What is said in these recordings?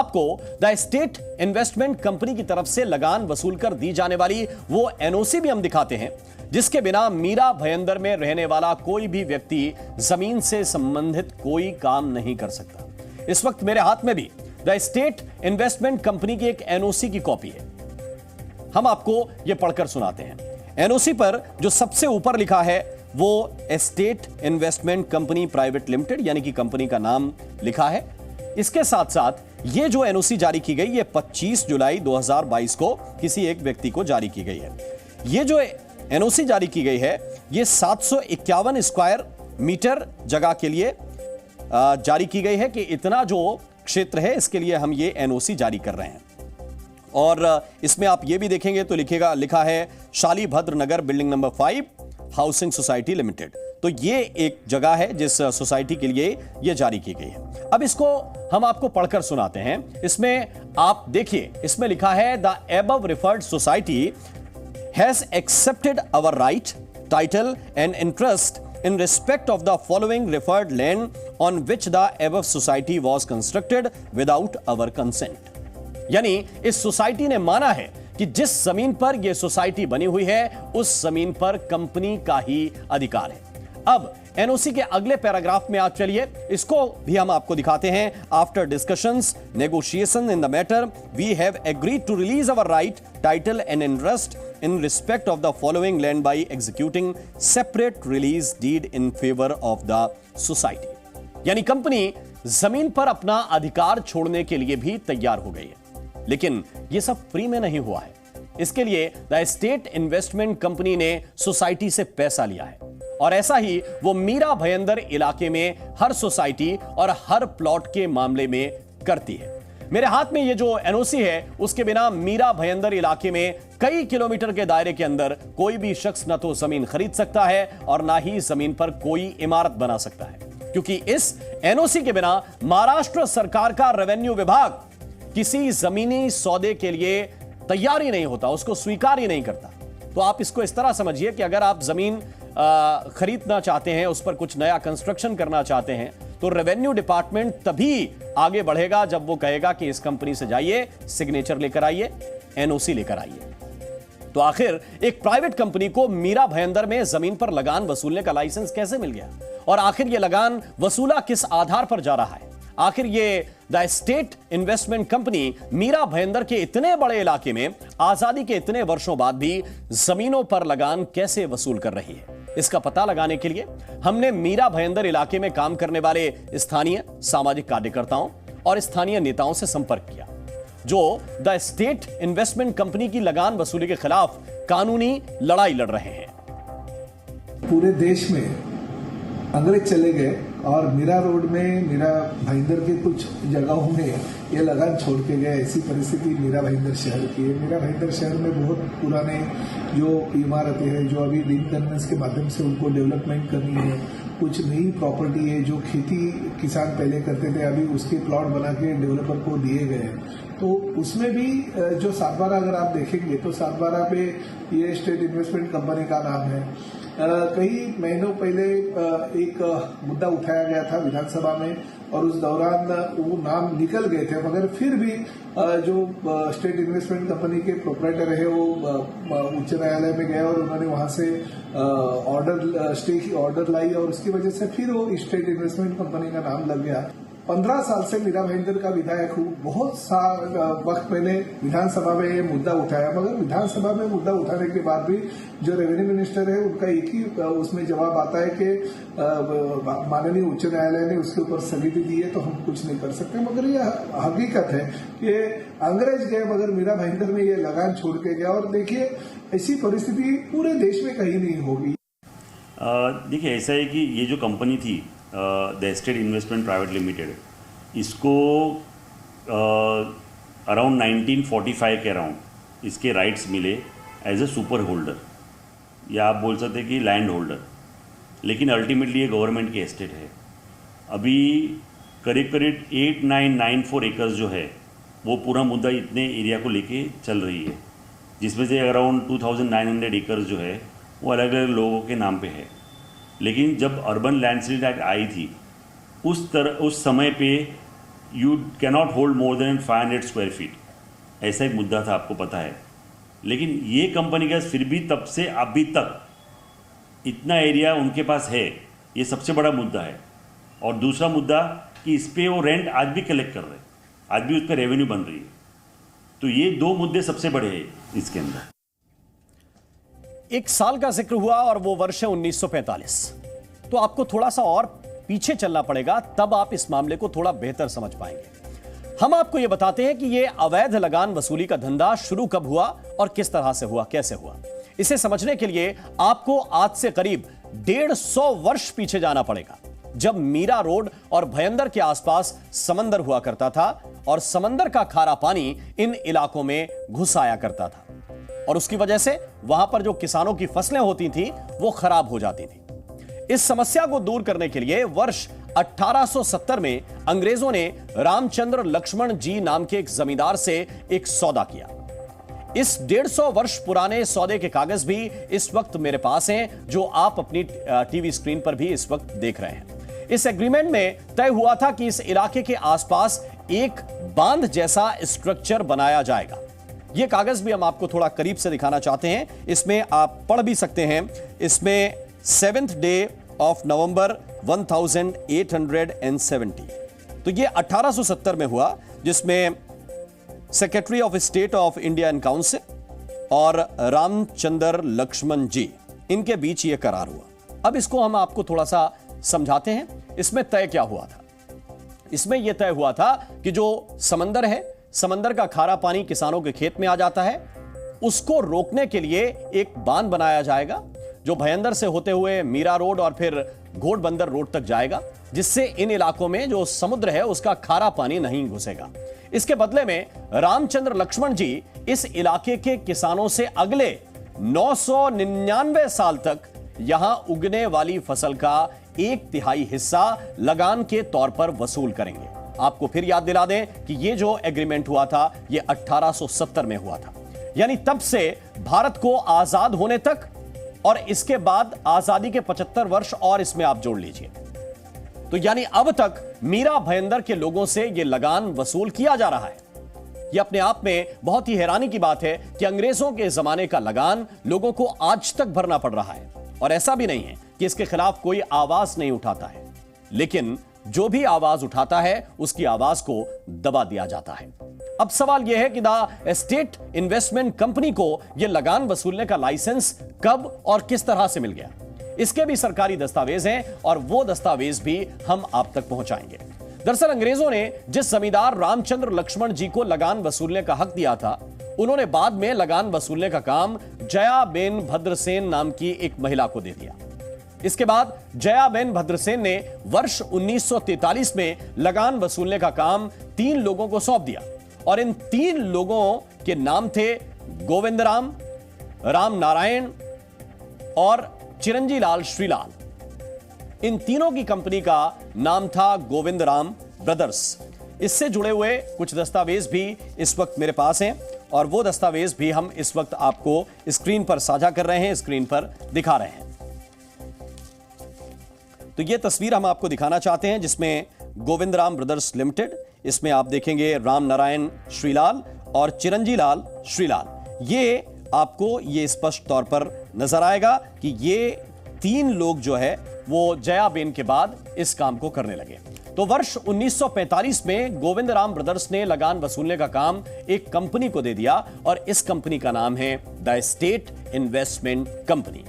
आपको the state investment company की तरफ से लगान वसूल कर दी जाने वाली वो एनओसी भी हम दिखाते हैं जिसके बिना मीरा भयंदर में रहने वाला कोई भी व्यक्ति जमीन से संबंधित कोई काम नहीं कर सकता। इस वक्त मेरे हाथ में भी द स्टेट इन्वेस्टमेंट कंपनी की एक एनओसी की कॉपी है। हम आपको यह पढ़कर सुनाते हैं। एनओसी पर जो सबसे ऊपर लिखा है वो state investment company private limited यानी कि कंपनी का नाम लिखा है। इसके साथ साथ ये जो एनओसी जारी की गई ये 25 जुलाई 2022 को किसी एक व्यक्ति को जारी की गई है। ये जो एनओसी जारी की गई है ये 751 स्क्वायर मीटर जगह के लिए जारी की गई है कि इतना जो क्षेत्र है इसके लिए हम ये एनओसी जारी कर रहे हैं। और इसमें आप ये भी देखेंगे तो लिखा है Shalibhadra Nagar building number 5 housing society limited. तो ये एक जगह है जिस सोसाइटी के लिए ये जारी की गई है। अब इसको हम आपको पढ़कर सुनाते हैं। इसमें आप देखिए, इसमें लिखा है the above referred society has accepted our right title and interest in respect of the following referred land on which the above society was constructed without our consent। यानी इस सोसाइटी ने माना है कि जिस जमीन पर यह सोसाइटी बनी हुई है उस जमीन पर कंपनी का ही अधिकार है। अब एनओसी के अगले पैराग्राफ में आप चलिए, इसको भी हम आपको दिखाते हैं। After discussions negotiation in the matter we have agreed to release our right title and interest in respect of the following land by executing separate release deed in favor of the society। यानी company जमीन पर अपना अधिकार छोड़ने के लिए भी तैयार हो गई है। लेकिन यह सब फ्री में नहीं हुआ है। इसके लिए द स्टेट इन्वेस्टमेंट कंपनी ने सोसाइटी से पैसा लिया है और ऐसा ही वो मीरा भयंदर इलाके में हर सोसाइटी और हर प्लॉट के मामले में करती है। मेरे हाथ में ये जो एनओसी है उसके बिना मीरा भयंदर इलाके में कई किलोमीटर के दायरे के अंदर कोई भी शख्स न तो जमीन खरीद सकता है और ना ही जमीन पर कोई इमारत बना सकता है, क्योंकि इस एनओसी के बिना महाराष्ट्र सरकार का रेवेन्यू विभाग किसी जमीनी सौदे के लिए तैयार ही नहीं होता, उसको स्वीकार ही नहीं करता। तो आप इसको इस तरह समझिए कि अगर आप जमीन खरीदना चाहते हैं, उस पर कुछ नया कंस्ट्रक्शन करना चाहते हैं, तो रेवेन्यू डिपार्टमेंट तभी आगे बढ़ेगा जब वो कहेगा कि इस कंपनी से जाइए, सिग्नेचर लेकर आइए, एनओसी लेकर आइए। तो आखिर एक प्राइवेट कंपनी को मीरा भयंदर में जमीन पर लगान वसूलने का लाइसेंस कैसे मिल गया और आखिर यह लगान वसूला किस आधार पर जा रहा है? आखिर ये the state investment company Mira Bhayandar के इतने बड़े इलाके में आजादी के इतने वर्षों बाद भी जमीनों पर लगान कैसे वसूल कर रही है? इसका पता लगाने के लिए हमने मीरा भयंदर इलाके में काम करने वाले स्थानीय सामाजिक कार्यकर्ताओं और स्थानीय नेताओं से संपर्क किया जो द स्टेट इन्वेस्टमेंट कंपनी की लगान वसूली के खिलाफ कानूनी लड़ाई लड़ रहे हैं। पूरे देश में अंग्रेज चले गए और मीरा रोड में मीरा भाईंदर के कुछ जगहों में ये लगान छोड़ के गए। ऐसी परिस्थिति मीरा भाईंदर शहर की है। मीरा भाईंदर शहर में बहुत पुराने जो इमारतें हैं जो अभी रीकन्वर्स के माध्यम से उनको डेवलपमेंट करनी है, कुछ नई प्रॉपर्टी है जो खेती किसान पहले करते थे, अभी उसके प्लॉट बना के डेवलपर को दिए गए। तो उसमें भी जो 7/12 अगर आप देखेंगे तो 7/12 पे ये स्टेट इन्वेस्टमेंट कंपनी का नाम है। कई महीनों पहले एक मुद्दा उठाया गया था विधानसभा में और उस दौरान वो नाम निकल गए थे, मगर फिर भी जो स्टेट इन्वेस्टमेंट कंपनी के प्रोपराइटर है वो उच्च न्यायालय में गए और उन्होंने वहां से स्टे की ऑर्डर लाई और उसकी वजह से फिर वो स्टेट इन्वेस्टमेंट कंपनी का नाम लग गया। 15 साल से मीरा भाईंदर का विधायक हूँ। बहुत वक्त मैंने विधानसभा में ये मुद्दा उठाया, मगर विधानसभा में मुद्दा उठाने के बाद भी जो रेवेन्यू मिनिस्टर है उनका एक ही उसमें जवाब आता है कि माननीय उच्च न्यायालय ने उसके ऊपर स्थगिति दी है तो हम कुछ नहीं कर सकते। मगर ये हकीकत है कि अंग्रेज गए मगर मीरा भाईंदर में ये लगान छोड़ के गया और देखिए ऐसी परिस्थिति पूरे देश में कहीं नहीं होगी। देखिए ऐसा है कि ये जो कंपनी थी the state investment private limited, इसको अराउंड 1945 के अराउंड इसके राइट्स मिले एज ए सुपर होल्डर या आप बोल सकते हैं कि लैंड होल्डर, लेकिन अल्टीमेटली ये गवर्नमेंट की एस्टेट है। अभी करीब करीब 8994 एकर्स जो है वो पूरा मुद्दा इतने एरिया को लेके चल रही है, जिसमें से अराउंड 2900 एकर्स जो है वो अलग अलग लोगों के नाम पे है। लेकिन जब अर्बन लैंड सीलिंग एक्ट आई थी उस समय पे you cannot hold more than 500 square feet, ऐसा एक मुद्दा था, आपको पता है। लेकिन ये कंपनी का फिर भी तब से अभी तक इतना एरिया उनके पास है, ये सबसे बड़ा मुद्दा है। और दूसरा मुद्दा कि इस पे वो रेंट आज भी कलेक्ट कर रहे हैं, आज भी उसका रेवेन्यू बन रही है। तो ये दो मुद्दे सबसे बड़े हैं इसके अंदर। एक साल का जिक्र हुआ और वो वर्ष है 1945। तो आपको थोड़ा सा और पीछे चलना पड़ेगा, तब आप इस मामले को थोड़ा बेहतर समझ पाएंगे। हम आपको यह बताते हैं कि यह अवैध लगान वसूली का धंधा शुरू कब हुआ और किस तरह से हुआ, कैसे हुआ। इसे समझने के लिए आपको आज से करीब 150 वर्ष पीछे जाना पड़ेगा, जब मीरा रोड और भयंदर के आसपास समंदर हुआ करता था और समंदर का खारा पानी इन इलाकों में घुस आया करता था और उसकी वजह से वहां पर जो किसानों की फसलें होती थी वो खराब हो जाती थी। इस समस्या को दूर करने के लिए वर्ष 1870 में अंग्रेजों ने रामचंद्र लक्ष्मण जी नाम के एक जमींदार से एक सौदा किया। इस 150 वर्ष पुराने सौदे के कागज भी इस वक्त मेरे पास हैं, जो आप अपनी टीवी स्क्रीन पर भी इस वक्त देख रहे हैं। इस एग्रीमेंट में तय हुआ था कि इस इलाके के आसपास एक बांध जैसा स्ट्रक्चर बनाया जाएगा। यह कागज भी हम आपको थोड़ा करीब से दिखाना चाहते हैं, इसमें आप पढ़ भी सकते हैं। इसमें 7th day of November 1870, तो ये 1870 में हुआ, जिसमें secretary of state of India and council और रामचंद्र लक्ष्मण जी, इनके बीच ये करार हुआ। अब इसको हम आपको थोड़ा सा समझाते हैं। इसमें तय क्या हुआ था? इसमें यह तय हुआ था कि जो समंदर है, समंदर का खारा पानी किसानों के खेत में आ जाता है, उसको रोकने के लिए एक बांध बनाया जाएगा जो भयंदर से होते हुए मीरा रोड और फिर घोड़बंदर रोड तक जाएगा, जिससे इन इलाकों में जो समुद्र है उसका खारा पानी नहीं घुसेगा। इसके बदले में रामचंद्र लक्ष्मण जी इस इलाके के किसानों से अगले 999 साल तक यहां उगने वाली फसल का 1/3 हिस्सा लगान के तौर पर वसूल करेंगे। आपको फिर याद दिला दें कि यह जो एग्रीमेंट हुआ था यह 1870 में हुआ था, यानी तब से भारत को आजाद होने तक और इसके बाद आजादी के 75 वर्ष और इसमें आप जोड़ लीजिए, तो यानी अब तक मीरा भयंदर के लोगों से यह लगान वसूल किया जा रहा है। यह अपने आप में बहुत ही हैरानी की बात है कि अंग्रेजों के जमाने का लगान लोगों को आज तक भरना पड़ रहा है। और ऐसा भी नहीं है कि इसके खिलाफ कोई आवाज नहीं उठाता है, लेकिन जो भी आवाज उठाता है उसकी आवाज को दबा दिया जाता है। अब सवाल यह है कि द स्टेट इन्वेस्टमेंट कंपनी को यह लगान वसूलने का लाइसेंस कब और किस तरह से मिल गया। इसके भी सरकारी दस्तावेज हैं और वो दस्तावेज भी हम आप तक पहुंचाएंगे। दरअसल अंग्रेजों ने जिस जमींदार रामचंद्र लक्ष्मण जी को लगान वसूलने का हक दिया था, उन्होंने बाद में लगान वसूलने का काम जयाबेन भद्रसेन नाम की एक महिला को दे दिया। इसके बाद जयाबेन भद्रसेन ने वर्ष 1943 में लगान वसूलने का काम 3 लोगों को सौंप दिया और इन 3 लोगों के नाम थे गोविंद राम, राम नारायण और चिरंजी लाल श्रीलाल। इन तीनों की कंपनी का नाम था गोविंद राम ब्रदर्स। इससे जुड़े हुए कुछ दस्तावेज भी इस वक्त मेरे पास हैं और वो दस्तावेज भी हम इस वक्त आपको स्क्रीन पर साझा कर रहे हैं, स्क्रीन पर दिखा रहे हैं। तो ये तस्वीर हम आपको दिखाना चाहते हैं जिसमें गोविंद राम ब्रदर्स लिमिटेड, इसमें आप देखेंगे राम नारायण श्रीलाल और चिरंजी लाल श्रीलाल। ये आपको ये स्पष्ट तौर पर नजर आएगा कि ये 3 लोग जो है वो जयाबेन के बाद इस काम को करने लगे। तो वर्ष 1945 में गोविंद राम ब्रदर्स ने लगान वसूलने का काम एक कंपनी को दे दिया और इस कंपनी का नाम है the state investment company.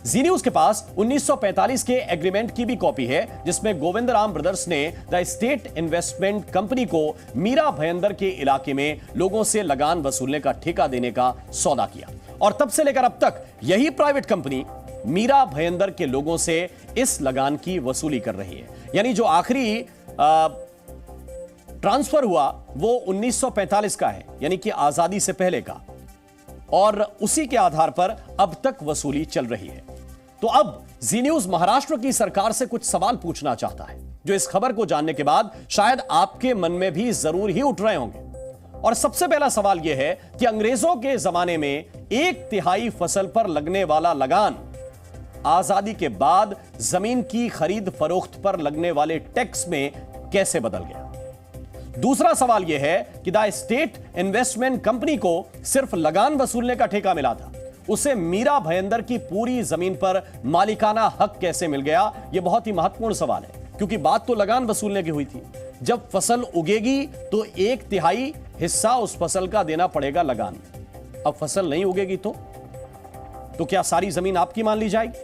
Zee news के पास 1945 के एग्रीमेंट की भी कॉपी है जिसमें गोविंद राम ब्रदर्स ने द स्टेट इन्वेस्टमेंट कंपनी को मीरा भयंदर के इलाके में लोगों से लगान वसूलने का ठेका देने का सौदा किया और तब से लेकर अब तक यही प्राइवेट कंपनी मीरा भयंदर के लोगों से इस लगान की वसूली कर रही है। यानी जो आखिरी ट्रांसफर हुआ वो 1945 का है, यानी कि आजादी से पहले का, और उसी के आधार पर अब तक वसूली चल रही है। तो अब जी न्यूज महाराष्ट्र की सरकार से कुछ सवाल पूछना चाहता है जो इस खबर को जानने के बाद शायद आपके मन में भी जरूर ही उठ रहे होंगे। और सबसे पहला सवाल यह है कि अंग्रेजों के जमाने में 1/3 फसल पर लगने वाला लगान आजादी के बाद जमीन की खरीद फरोख्त पर लगने वाले टैक्स में कैसे बदल गया। दूसरा सवाल यह है कि द स्टेट इन्वेस्टमेंट कंपनी को सिर्फ लगान वसूलने का ठेका मिला था, उसे मीरा भयंदर की पूरी जमीन पर मालिकाना हक कैसे मिल गया? यह बहुत ही महत्वपूर्ण सवाल है, क्योंकि बात तो लगान वसूलने की हुई थी। जब फसल उगेगी तो 1/3 हिस्सा उस फसल का देना पड़ेगा लगान। अब फसल नहीं उगेगी तो क्या सारी जमीन आपकी मान ली जाएगी?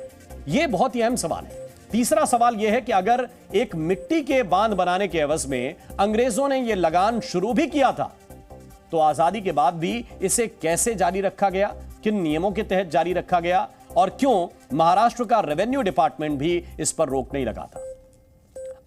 यह बहुत ही अहम सवाल है। तीसरा सवाल यह है कि अगर एक मिट्टी के बांध बनाने के एवज में अंग्रेजों ने यह लगान शुरू भी किया था, तो आजादी के बाद भी इसे कैसे जारी रखा गया, किन नियमों के तहत जारी रखा गया, और क्यों महाराष्ट्र का रेवेन्यू डिपार्टमेंट भी इस पर रोक नहीं लगाता?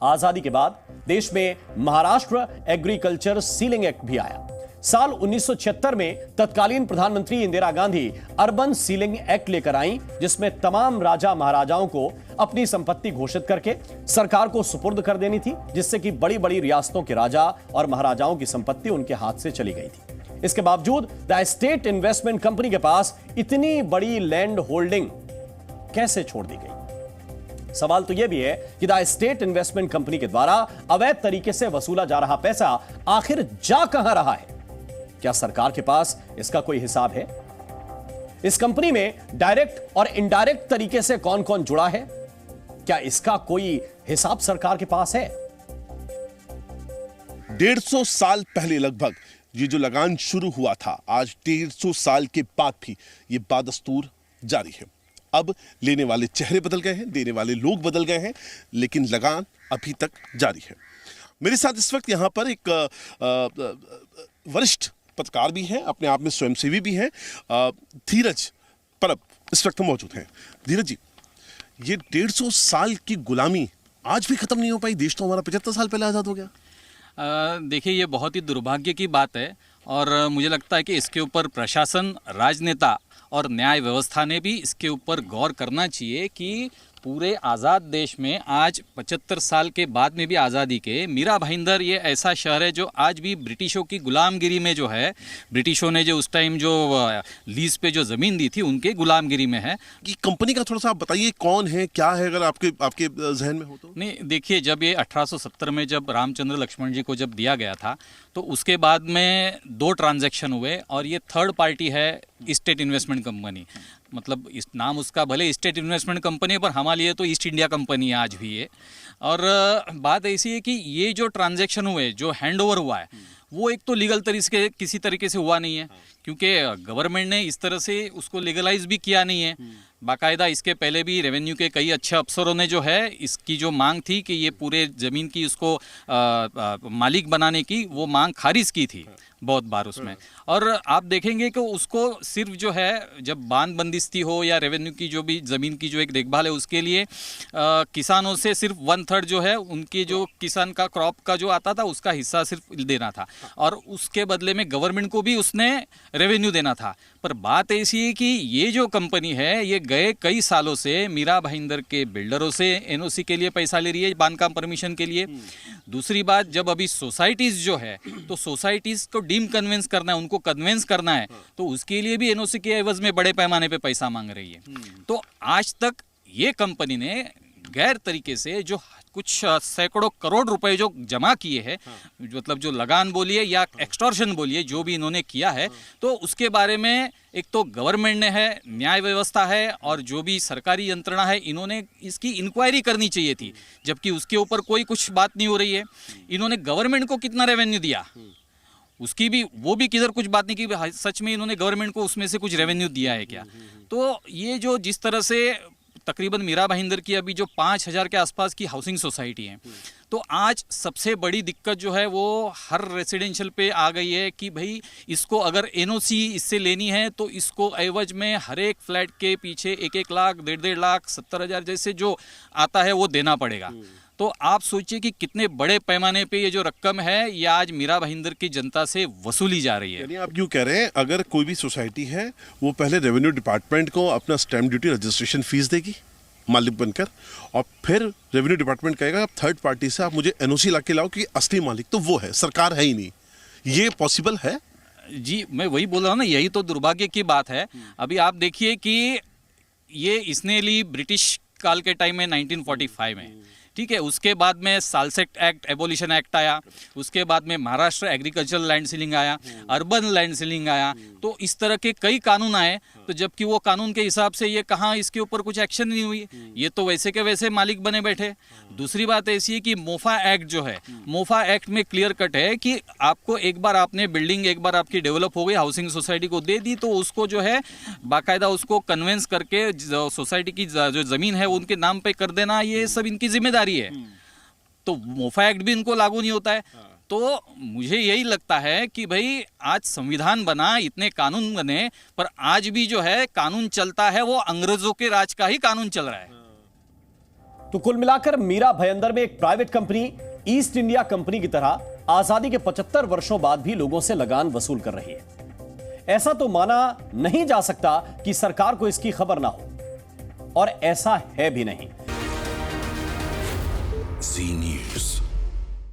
आजादी के बाद देश में महाराष्ट्र एग्रीकल्चर सीलिंग एक्ट भी आया। साल 1976 में तत्कालीन प्रधानमंत्री Indira Gandhi urban ceiling act लेकर आई, जिसमें तमाम राजा महाराजाओं को अपनी संपत्ति घोषित करके सरकार को सुपुर्द कर देनी थी, जिससे कि बड़ी बड़ी रियासतों के राजा और महाराजाओं की संपत्ति उनके हाथ से चली गई थी। इसके बावजूद द स्टेट इन्वेस्टमेंट कंपनी के पास इतनी बड़ी लैंड होल्डिंग कैसे छोड़ दी गई? सवाल तो यह भी है कि द स्टेट इन्वेस्टमेंट कंपनी के द्वारा अवैध तरीके से वसूला जा रहा पैसा आखिर जा कहां रहा है? क्या सरकार के पास इसका कोई हिसाब है? इस कंपनी में डायरेक्ट और इनडायरेक्ट तरीके से कौन कौन जुड़ा है? क्या इसका कोई हिसाब सरकार के पास है? 150 साल पहले लगभग ये जो लगान शुरू हुआ था, आज 150 साल के बाद भी ये बादस्तूर जारी है। अब लेने वाले चेहरे बदल गए हैं, देने वाले लोग बदल गए हैं, लेकिन लगान अभी तक जारी है। मेरे साथ इस वक्त यहाँ पर एक वरिष्ठ पत्रकार भी हैं, अपने आप में स्वयंसेवी भी हैं, धीरज परब इस वक्त मौजूद हैं। धीरज जी, ये 150 साल की गुलामी आज भी खत्म नहीं हो पाई? देश तो हमारा 75 साल पहले आज़ाद हो गया। देखिए, ये बहुत ही दुर्भाग्य की बात है और मुझे लगता है कि इसके ऊपर प्रशासन, राजनेता और न्याय व्यवस्था ने भी इसके ऊपर गौर करना चाहिए कि पूरे आज़ाद देश में आज 75 साल के बाद में भी आज़ादी के मीरा भाईंदर ये ऐसा शहर है जो आज भी ब्रिटिशों की गुलामगिरी में जो है, ब्रिटिशों ने जो उस टाइम जो लीज पे जो ज़मीन दी थी उनके गुलामगिरी में है। कि कंपनी का थोड़ा सा आप बताइए, कौन है, क्या है, अगर आपके जहन में हो तो। नहीं, देखिए, जब ये 1870 में जब रामचंद्र लक्ष्मण जी को जब दिया गया था तो उसके बाद में 2 ट्रांजैक्शन हुए और ये थर्ड पार्टी है स्टेट इन्वेस्टमेंट कंपनी। मतलब इस नाम उसका भले स्टेट इन्वेस्टमेंट कंपनी है, पर हमारे लिए तो ईस्ट इंडिया कंपनी है आज भी ये। और बात ऐसी है कि ये जो ट्रांजैक्शन हुए, जो हैंडओवर हुआ है, वो एक तो लीगल तरीके किसी तरीके से हुआ नहीं है, क्योंकि गवर्नमेंट ने इस तरह से उसको लीगलाइज भी किया नहीं है। बाकायदा इसके पहले भी रेवेन्यू के कई अच्छे अफसरों ने जो है इसकी जो मांग थी कि ये पूरे ज़मीन की उसको मालिक बनाने की, वो मांग खारिज की थी बहुत बार उसमें। और आप देखेंगे कि उसको सिर्फ जो है जब बांध बंदिस्ती हो या रेवेन्यू की जो भी ज़मीन की जो एक देखभाल है उसके लिए किसानों से सिर्फ 1/3 जो है उनके जो किसान का क्रॉप का जो आता था उसका हिस्सा सिर्फ देना था, और उसके बदले में गवर्नमेंट को भी उसने रेवेन्यू देना था। पर बात ऐसी है कि ये जो कंपनी है ये गए कई सालों से मीरा भाईंदर के बिल्डरों से एनओसी के लिए पैसा ले रही है, बांधकाम परमिशन के लिए। दूसरी बात, जब अभी सोसाइटीज जो है तो सोसाइटीज को डीम कन्वेंस करना है, उनको कन्वेंस करना है, तो उसके लिए भी एनओसी के एवज में बड़े पैमाने पे पैसा मांग रही है। तो आज तक ये कंपनी ने गैर तरीके से जो कुछ सैकड़ों करोड़ रुपए जो जमा किए हैं, मतलब जो लगान बोलिए या एक्सटॉर्शन बोलिए, जो भी इन्होंने किया है, तो उसके बारे में एक तो गवर्नमेंट ने है, न्याय व्यवस्था है और जो भी सरकारी यंत्रणा है, इन्होंने इसकी इंक्वायरी करनी चाहिए थी, जबकि उसके ऊपर कोई कुछ बात नहीं हो रही है। इन्होंने गवर्नमेंट को कितना रेवेन्यू दिया उसकी भी, वो भी किधर कुछ बात नहीं की, सच में इन्होंने गवर्नमेंट को उसमें से कुछ रेवेन्यू दिया है क्या? तो ये जो जिस तरह से तकरीबन मीरा भाईंदर की अभी जो 5000 के आसपास की हाउसिंग सोसाइटी है, तो आज सबसे बड़ी दिक्कत जो है वो हर रेसिडेंशियल पे आ गई है कि भाई इसको अगर एनओसी इससे लेनी है तो इसको एवज में हर एक फ्लैट के पीछे 1-1 लाख, 1.5 लाख, 70,000 जैसे जो आता है वो देना पड़ेगा। तो आप सोचिए कि कितने बड़े पैमाने पे ये जो रकम है ये आज मीरा भाईंदर की जनता से वसूली जा रही है। यानी आप क्यों कह रहे हैं, अगर कोई भी सोसाइटी है वो पहले रेवेन्यू डिपार्टमेंट को अपना स्टैम्प ड्यूटी रजिस्ट्रेशन फीस देगी मालिक बनकर, और फिर रेवेन्यू डिपार्टमेंट कहेगा आप थर्ड पार्टी से आप मुझे एनओसी ला के लाओ कि असली मालिक तो वो है, सरकार है ही नहीं। ये पॉसिबल है? जी, मैं वही बोल रहा हूँ ना, यही तो दुर्भाग्य की बात है। अभी आप देखिए कि ये इसने ली ब्रिटिश काल के टाइम में 1945 में, ठीक है। उसके बाद में सालसेट एक्ट, एबोलिशन एक्ट आया, उसके बाद में महाराष्ट्र एग्रीकल्चरल लैंड सीलिंग आया, अर्बन लैंड सीलिंग आया, तो इस तरह के कई कानून आए। तो जबकि वो कानून के हिसाब से ये कहाँ इसके ऊपर कुछ एक्शन नहीं हुई, ये तो वैसे के वैसे मालिक बने बैठे। दूसरी बात ऐसी है कि मोफा एक्ट जो है, मोफा एक्ट में क्लियर कट है कि आपको एक बार आपने बिल्डिंग एक बार आपकी डेवलप हो गई, हाउसिंग सोसाइटी को दे दी, तो उसको जो है बाकायदा उसको कन्वेंस करके सोसाइटी की जो जमीन है उनके नाम पे कर देना, ये सब इनकी जिम्मेदारी है। तो मोफा एक्ट भी इनको लागू नहीं होता है। तो मुझे यही लगता है कि भाई आज संविधान बना, इतने कानून बने, पर आज भी जो है कानून चलता है वो अंग्रेजों के राज का ही कानून चल रहा है। तो कुल मिलाकर मीरा भयंदर में एक private company east India company की तरह आजादी के 75 वर्षों बाद भी लोगों से लगान वसूल कर रही है। ऐसा तो माना नहीं जा सकता कि सरकार को इसकी खबर ना हो, और ऐसा है भी नहीं। जी न्यूज़।